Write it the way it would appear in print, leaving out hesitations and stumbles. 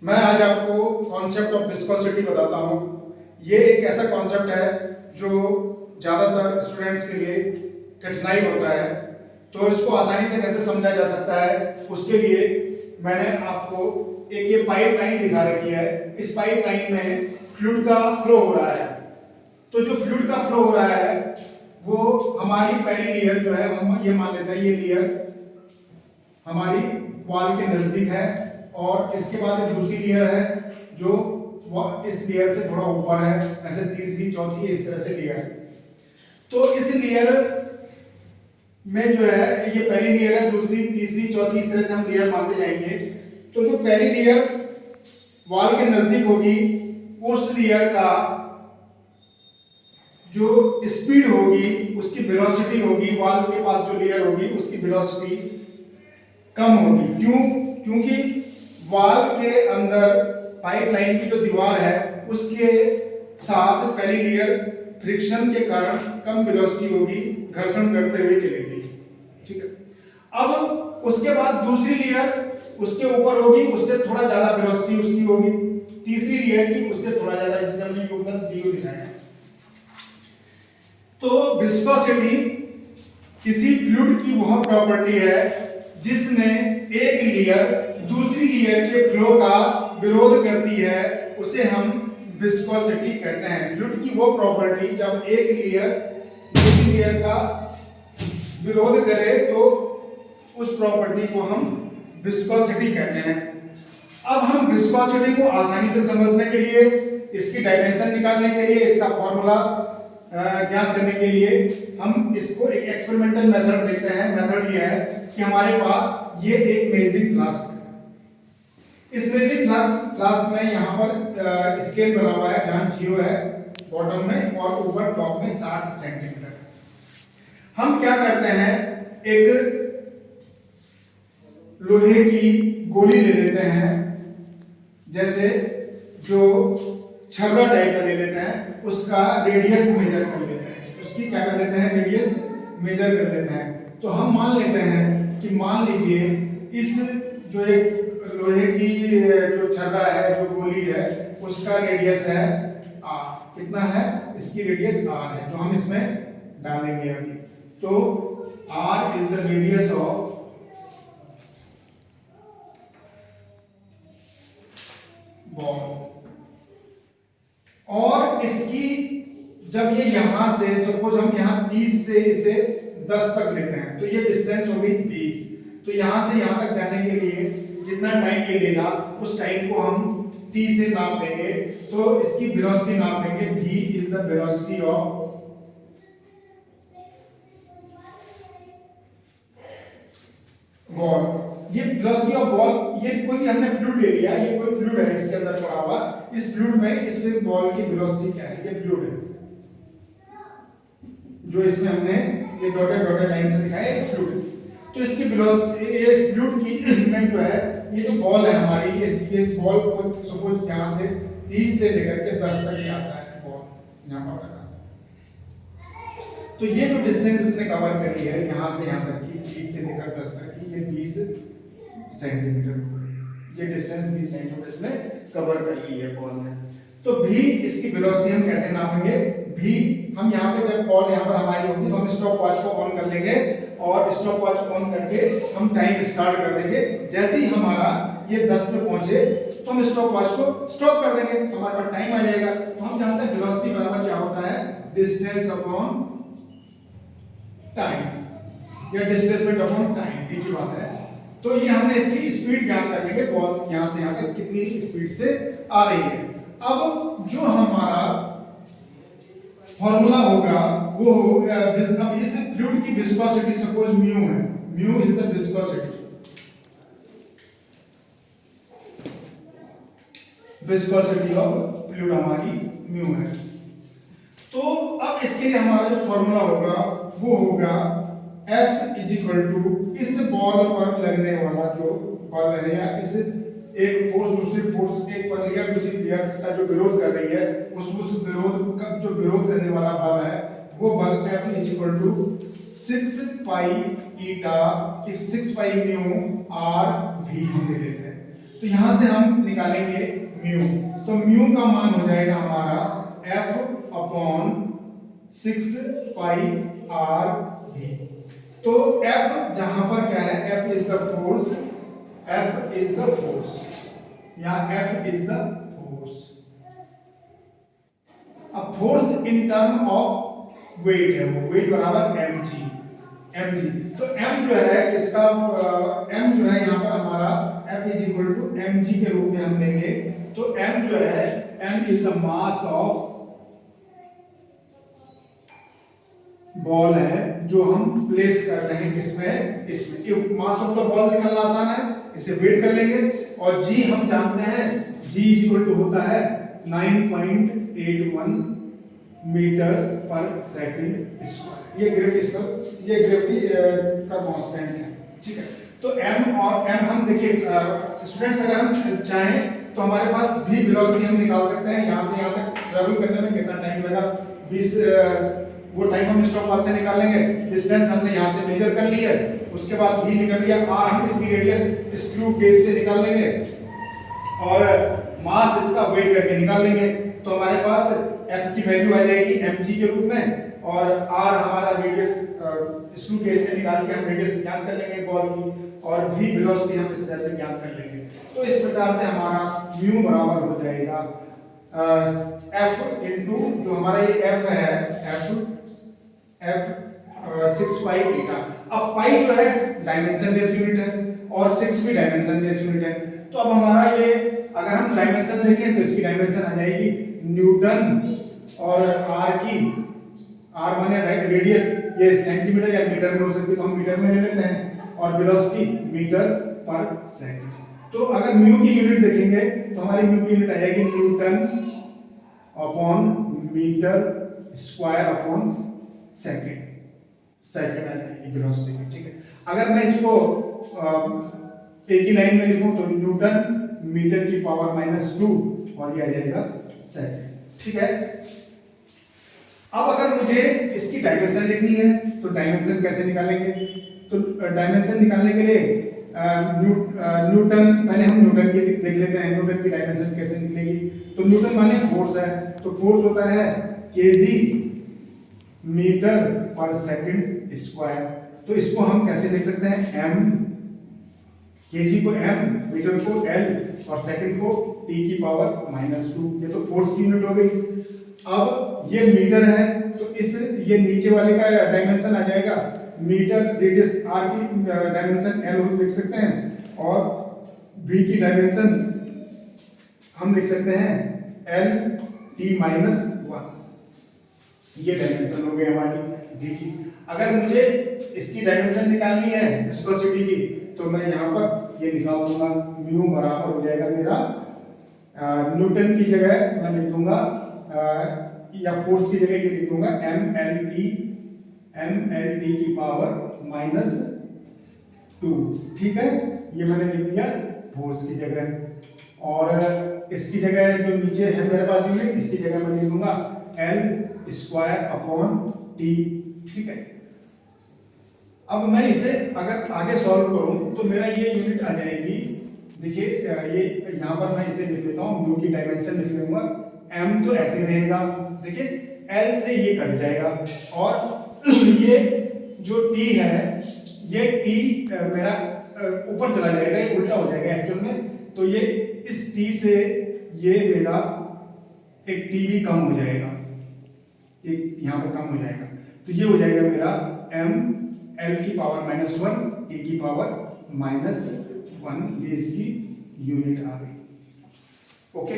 मैं आज आपको कॉन्सेप्ट ऑफ विस्कोसिटी बताता हूँ। ये एक ऐसा कॉन्सेप्ट है जो ज़्यादातर स्टूडेंट्स के लिए कठिनाई होता है, तो इसको आसानी से कैसे समझा जा सकता है उसके लिए मैंने आपको एक ये पाइप लाइन दिखा रखी है। इस पाइप लाइन में फ्लूइड का फ्लो हो रहा है। तो जो फ्लूइड का फ्लो हो रहा है वो हमारी पहली लेयर जो है, हम ये मान लेते हैं ये लेयर हमारी वॉल के नजदीक है, और इसके बाद एक दूसरी लेयर है जो इस लेयर से थोड़ा ऊपर है, ऐसे तीसरी चौथी इस तरह से लेयर है। तो इस लेयर में जो है ये पहली लेयर है, दूसरी तीसरी चौथी इस तरह से हम लेयर मानते जाएंगे। तो जो पहली लेयर वॉल के नजदीक होगी उस लेयर का जो स्पीड होगी, उसकी वेलोसिटी होगी, वॉल के पास जो लेयर होगी उसकी वेलोसिटी कम होगी। क्यों? क्योंकि वॉल के अंदर पाइपलाइन की जो दीवार है उसके साथ पहली लेयर फ्रिक्शन के कारण कम वेलोसिटी होगी, घर्षण करते हुए चलेगी। ठीक है। अब उसके बाद दूसरी लेयर उसके ऊपर होगी, उससे थोड़ा ज्यादा वेलोसिटी उसकी होगी, तीसरी लेयर की उससे थोड़ा ज्यादा, जिसे हमने U प्लस DU दिखाया। तो विस्कोसिटी किसी फ्लूइड की वह प्रॉपर्टी है जिसमें एक लेयर दूसरी लेयर के फ्लो का विरोध करती है, उसे हम विस्कोसिटी कहते हैं। फ्लूइड की वो प्रॉपर्टी जब एक लेयर दूसरी लेयर का विरोध करे तो उस प्रॉपर्टी को हम विस्कोसिटी कहते हैं। अब हम विस्कोसिटी को आसानी से समझने के लिए, इसकी डायमेंशन निकालने के लिए, इसका फॉर्मूला ज्ञात करने के लिए हम इसको एक एक्सपेरिमेंटल मेथड देखते हैं। मेथड ये है कि हमारे पास ये एक मेजरिंग फ्लास्क है। इस मेजरिंग फ्लास्क में यहाँ पर स्केल बना हुआ है, जहाँ 0 है बॉटम में और ऊपर टॉप में 60 सेंटीमीटर। हम क्या करते हैं, एक लोहे की गोली ले लेते हैं, जैसे जो छर्रा टाइप का ले लेते हैं, उसका रेडियस मेजर कर लेते हैं, उसकी क्या कर लेते हैं, रेडियस मेजर कर लेते हैं। तो हम मान लेते हैं कि मान लीजिए इस जो एक लोहे की जो छर्रा है, जो गोली है, उसका रेडियस है r। कितना है? इसकी रेडियस r है, जो हम इसमें डालेंगे अभी। तो r is the radius of ball, और इसकी जब ये यहां से, सपोज हम यहां 30 से इसे 10 तक लेते हैं, तो ये डिस्टेंस हो गई 20। तो यहां से यहां तक जाने के लिए जितना टाइम ये लेगा उस टाइम को हम t से नाप देंगे। तो इसकी वेलोसिटी नाप लेंगे, v is the velocity of ball. ये वेलोसिटी ऑफ बॉल, ये कोई हमने फ्लूइड ले लिया, ये कोई फ्लूइड है इसके अंदर पड़ा हुआ। इस फ्लूइड में इस बॉल की वेलोसिटी क्या है? ये फ्लूइड है जो इसमें हमने ये डॉटेड लाइन से दिखाया है, फ्लूइड। तो इसकी वेलोसिटी, ये इस फ्लूइड की में जो है, ये जो बॉल है हमारी, ये इस बॉल को सपोज यहां से 30 से लेकर के 10 तक ही आता है बॉल यहां पर लगा। तो ये जो डिस्टेंस इसने कवर करी है यहां से यहां तक की, 30 से लेकर 10 तक की, ये 20 सेंटीमीटर हो गई। ये डिस्टेंस 20 सेंटीमीटर इसने कवर कर ली है बॉल ने। तो भी इसकी वेलोसिटी हम कैसे नापेंगे? भी हम यहाँ पे जब बॉल यहाँ पर हमारी होगी तो हम स्टॉप वॉच को ऑन कर लेंगे, और स्टॉप वॉच ऑन करके हम टाइम स्टार्ट कर देंगे। जैसे ही हमारा ये 10 पे पहुंचे तो हम स्टॉप वॉच को स्टॉप कर देंगे, हमारे पास टाइम आ जाएगा। तो हम जानते हैं वेलोसिटी बराबर क्या होता है, डिस्टेंस अपॉन टाइम, या डिस्प्लेसमेंट अपॉन टाइम, एक ही बात है। तो ये हमने इसकी स्पीड ज्ञात कर लेंगे, बॉल यहां से यहां तक कितनी स्पीड से आ रही है। अब जो हमारा फॉर्मूला होगा वो होगा, अब इस फ्लूइड की विस्कोसिटी सपोज म्यू है, mu is the viscosity, viscosity of fluid हमारी म्यू है। तो अब इसके लिए हमारा जो फॉर्मूला होगा वो होगा F इज इक्वल टू इस बॉल पर लगने वाला जो बल है, या इस एक फोर्स दूसरी फोर्स, एक पर लेयर दूसरी लेयर का जो विरोध कर रही है, उस विरोध का जो विरोध करने वाला बल है वो बल F is equal to 6 pi eta 6 pi mu r v हम ले लेते हैं। तो यहां से हम निकालेंगे म्यू, तो म्यू का मान हो जाएगा हमारा F अपॉन 6 पाई आर भी। तो F जहां पर क्या है, F is the force, F is the force, या F इज द फोर्स। अब force in term of weight है, वो वेट बराबर mg, mg। तो m जो है किसका, m जो है यहाँ पर हमारा F is equal to mg के रूप में हम लेंगे। तो m जो है, m is the mass of ball है जो हम प्लेस करते हैं किसमें, इसमें। मास ऑफ द बॉल निकालना आसान है, इसे वेट कर लेंगे। और g हम जानते हैं, g इज इक्वल टू होता है 9.81 मीटर पर सेकंड स्क्वायर। ये ग्रेविटी का कांस्टेंट है, ठीक है। तो m और m हम देखिए स्टूडेंट्स, अगर हम चाहें तो हमारे पास भी वेलोसिटी हम निकाल सकते हैं। यहाँ से यहाँ तक ट्रेवल करने में कितना टाइम लगा, 20, वो टाइम हम स्टॉप पास से निकाल लेंगे। डिस्टेंस हमने यहाँ से मेजर कर लिया, उसके बाद भी निकल लिया। r हम इसकी रेडियस स्क्रू केस से निकाल लेंगे और मास इसका वेट करके निकाल लेंगे। तो हमारे पास f की वैल्यू आ जाएगी mg के रूप में, और r हमारा रेडियस स्क्रू केस से निकाल के हम रेडियस ज्ञात कर लेंगे बॉल की, और भी वेलोसिटी हम इस तरह से ज्ञात कर लेंगे। तो इस प्रकार से हमारा म्यू बराबर हो जाएगा f इनटू जो हमारा ये f है, f 6 पाई थीटा। अब पाई जो है डायमेंशन लेस यूनिट है और 6 भी डायमेंशन लेस यूनिट है। तो अब हमारा ये, अगर हम डायमेंशन देखें तो इसकी डायमेंशन आ जाएगी न्यूटन, और r की, r माने रेडियस, ये सेंटीमीटर या मीटर में हो सकती है, तो हम मीटर में ले लेते हैं, और वेलोसिटी मीटर पर सेकंड। तो अगर म्यू की यूनिट देखेंगे तो हमारी म्यू की यूनिट आ जाएगी newton upon metre square upon second आ जाएगी वेलोसिटी की, ठीक है। अगर मैं इसको एक ही लाइन में लिखूं तो न्यूटन मीटर की पावर -2, और ये आ जाएगा सेकंड, ठीक है। अब अगर मुझे इसकी डायमेंशन लिखनी है तो डायमेंशन कैसे निकालेंगे, तो डायमेंशन निकालने के लिए न्यूटन, पहले हम न्यूटन की देख लेते हैं, न्यूटन की डायमेंशन कैसे निकलेगी। तो न्यूटन माने फोर्स है, तो फोर्स होता है केजी मीटर पर सेकंड स्क्वायर। तो इसको हम कैसे लिख सकते हैं, m, केजी को m, मीटर को l, और सेकंड को t की पावर -2। ये तो फोर्स की यूनिट हो गई। अब ये मीटर है, तो इस ये नीचे वाले का डायमेंशन आ जाएगा मीटर, रेडियस r की डायमेंशन l लिख सकते हैं, और v की डायमेंशन हम लिख सकते हैं l t-1। ये डायमेंशन हो गई हमारी v की। अगर मुझे इसकी डायमेंशन निकालनी है विस्कोसिटी की, तो मैं यहाँ पर ये निकाल दूंगा, म्यू बराबर हो जाएगा मेरा, न्यूटन की जगह मैं लिख दूंगा, या फोर्स की जगह ये लिख दूंगा mlt की पावर -2, ठीक है। ये मैंने लिख दिया फोर्स की जगह, और इसकी जगह जो नीचे है मेरे पास यूनिट, इसकी जगह मैं लिख दूंगा l स्क्वायर अपॉन t, ठीक है। अब मैं इसे अगर आगे सॉल्व करूं तो मेरा ये यूनिट आ जाएगी, देखिए ये यहाँ पर मैं इसे लिख लेता हूँ, म्यू की डायमेंशन लिख लूंगा, m तो ऐसे रहेगा, देखिए l से ये कट जाएगा, और ये जो t है, ये t मेरा ऊपर चला जाएगा, ये उल्टा हो जाएगा एक्चुअल में। तो ये इस t से ये मेरा एक t भी कम हो जाएगा, एक यहाँ पर कम हो जाएगा, तो ये हो जाएगा मेरा m l की पावर -1 t की पावर -1, ये इसकी यूनिट आ गई, ओके।